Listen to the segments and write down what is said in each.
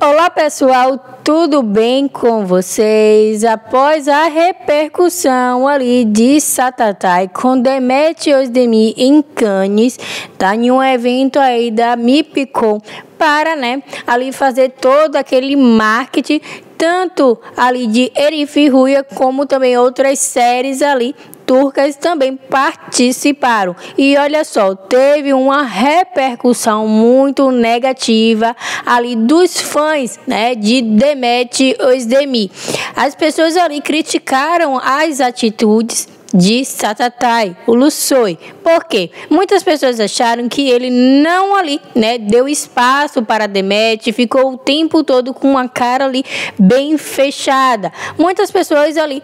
Olá pessoal, tudo bem com vocês? Após a repercussão ali de Satatai com Demet Özdemir em Cannes, tá em um evento aí da MIPCOM para, ali fazer todo aquele marketing, tanto ali de Elif e Ruya, como também outras séries ali turcas também participaram. E olha só, teve uma repercussão muito negativa ali dos fãs, de Demet Özdemir. As pessoas ali criticaram as atitudes de Satatai, o Ulusoy. Por quê? Muitas pessoas acharam que ele não ali, deu espaço para Demet, ficou o tempo todo com uma cara ali bem fechada. Muitas pessoas ali,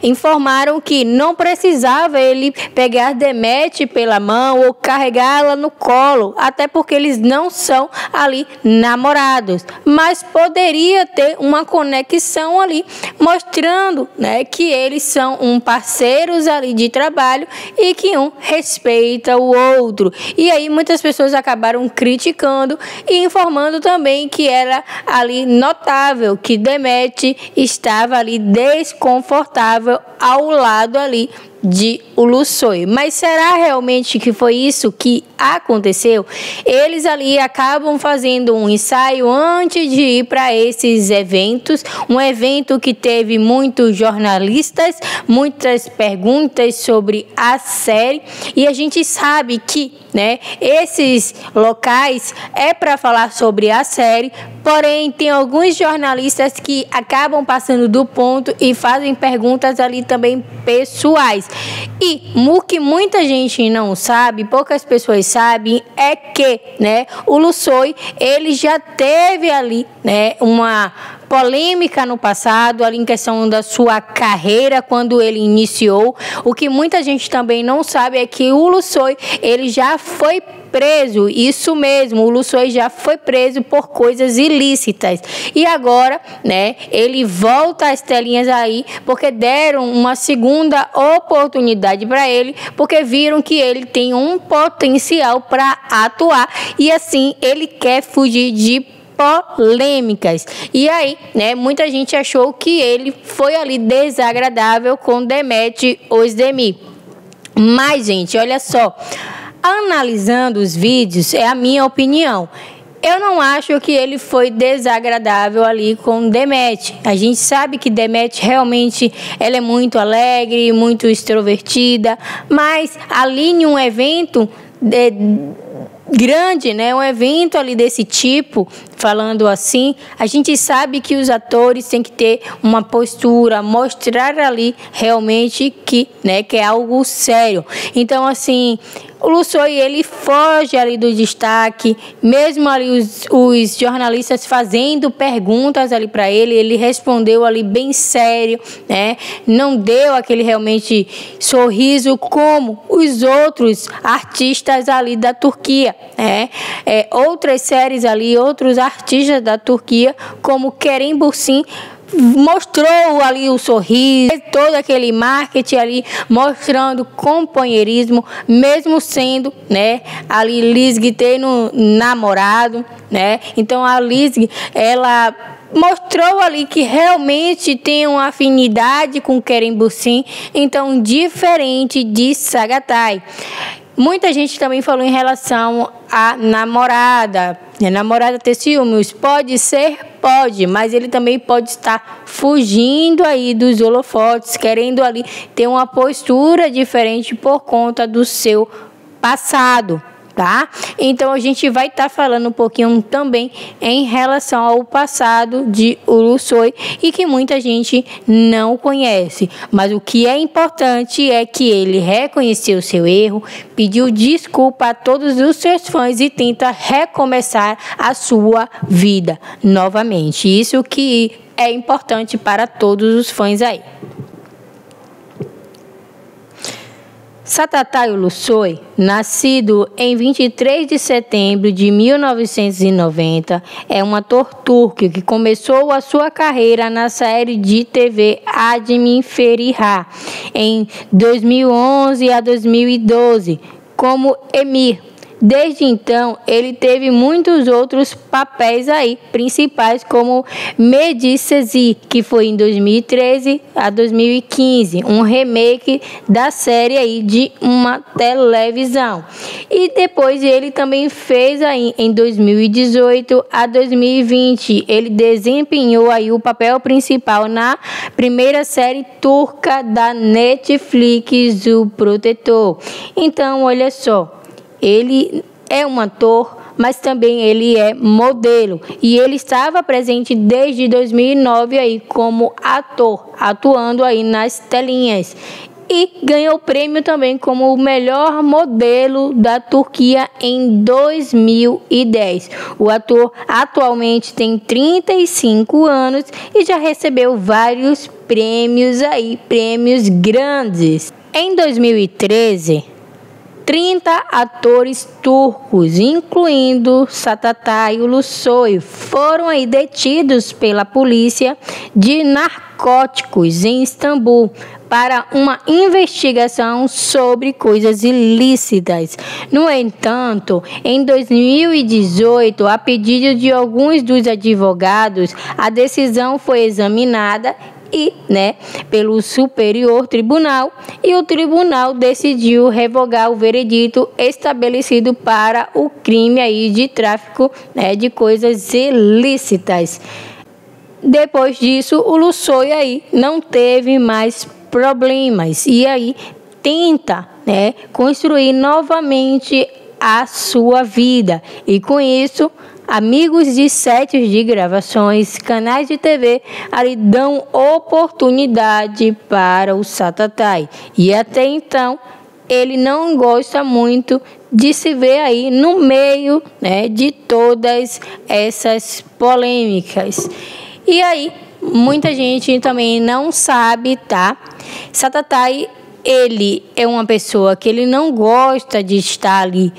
informaram que não precisava ele pegar Demet pela mão ou carregá-la no colo, até porque eles não são ali namorados, mas poderia ter uma conexão ali, mostrando, que eles são parceiros ali de trabalho e que um respeita o outro. E aí muitas pessoas acabaram criticando e informando também que era ali notável que Demet estava ali desconfortável ao lado ali de Ulusoy. Mas será realmente que foi isso que aconteceu? Eles ali acabam fazendo um ensaio antes de ir para esses eventos, um evento que teve muitos jornalistas, muitas perguntas sobre a série, e a gente sabe que, esses locais é para falar sobre a série, porém tem alguns jornalistas que acabam passando do ponto e fazem perguntas ali também pessoais. E o que muita gente não sabe, poucas pessoas sabem, é que, o Ulusoy, ele já teve ali, uma polêmica no passado, ali em questão da sua carreira, quando ele iniciou. O que muita gente também não sabe é que o Ulusoy, ele já foi preso, isso mesmo, o Ulusoy já foi preso por coisas ilícitas. E agora, ele volta às telinhas aí, porque deram uma segunda oportunidade para ele, porque viram que ele tem um potencial para atuar e assim ele quer fugir de polêmicas. E aí, muita gente achou que ele foi ali desagradável com Demet Özdemir. Mas, gente, olha só, analisando os vídeos, é a minha opinião. Eu não acho que ele foi desagradável ali com Demet. A gente sabe que Demet realmente ela é muito alegre, muito extrovertida, mas ali em um evento grande, um evento ali desse tipo, falando assim, a gente sabe que os atores têm que ter uma postura, mostrar ali realmente que é algo sério. Então, assim, o Ulusoy, ele foge ali do destaque, mesmo ali os jornalistas fazendo perguntas ali para ele, ele respondeu ali bem sério, não deu aquele realmente sorriso como os outros artistas ali da Turquia, outras séries ali, outros artistas da Turquia, como Kerem Bürsin, mostrou ali o sorriso, todo aquele marketing ali, mostrando companheirismo, mesmo sendo, ali Lizg tendo namorado, Então a Lizg, ela mostrou ali que realmente tem uma afinidade com Kerem Bürsin, então diferente de Çağatay. Muita gente também falou em relação à namorada. A namorada ter ciúmes. Pode ser? Pode, mas ele também pode estar fugindo aí dos holofotes, querendo ali ter uma postura diferente por conta do seu passado. Tá? Então a gente vai estar falando um pouquinho também em relação ao passado de Ulusoy e que muita gente não conhece, mas o que é importante é que ele reconheceu o seu erro, pediu desculpa a todos os seus fãs e tenta recomeçar a sua vida novamente. Isso que é importante para todos os fãs aí. Satatai Ulusoy, nascido em 23 de setembro de 1990, é um ator turco que começou a sua carreira na série de TV Admin Feriha em 2011 a 2012 como Emir. Desde então, ele teve muitos outros papéis aí, principais, como Medici, que foi em 2013 a 2015, um remake da série aí de uma televisão. E depois ele também fez aí em 2018 a 2020, ele desempenhou aí o papel principal na primeira série turca da Netflix, O Protetor. Então, olha só, ele é um ator, mas também ele é modelo, e ele estava presente desde 2009 aí como ator, atuando aí nas telinhas. E ganhou o prêmio também como o melhor modelo da Turquia em 2010. O ator atualmente tem 35 anos e já recebeu vários prêmios aí, prêmios grandes. Em 2013, 30 atores turcos, incluindo Çağatay Ulusoy, foram aí detidos pela polícia de narcóticos em Istambul para uma investigação sobre coisas ilícitas. No entanto, em 2018, a pedido de alguns dos advogados, a decisão foi examinada pelo Superior Tribunal, e o tribunal decidiu revogar o veredito estabelecido para o crime aí de tráfico de coisas ilícitas. Depois disso, o Ulusoy aí não teve mais problemas e aí tenta construir novamente a sua vida, e com isso amigos de sets de gravações, canais de TV ali dão oportunidade para o Çağatay, e até então ele não gosta muito de se ver aí no meio de todas essas polêmicas. E aí muita gente também não sabe, Çağatay, ele é uma pessoa que ele não gosta de estar ali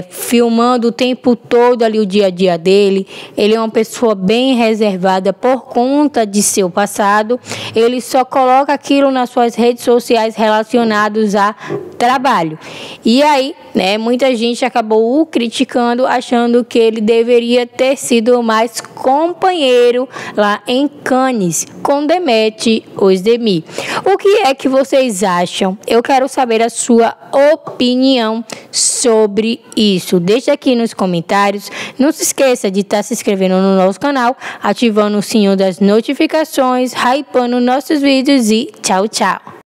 filmando o tempo todo ali o dia a dia dele. Ele é uma pessoa bem reservada por conta de seu passado. Ele só coloca aquilo nas suas redes sociais relacionados a trabalho. E aí, muita gente acabou o criticando, achando que ele deveria ter sido mais companheiro lá em Cannes com Demet Özdemir. O que é que vocês acham? Eu quero saber a sua opinião sobre isso. Deixe aqui nos comentários. Não se esqueça de estar se inscrevendo no nosso canal, ativando o sininho das notificações, hypando nossos vídeos, e tchau, tchau.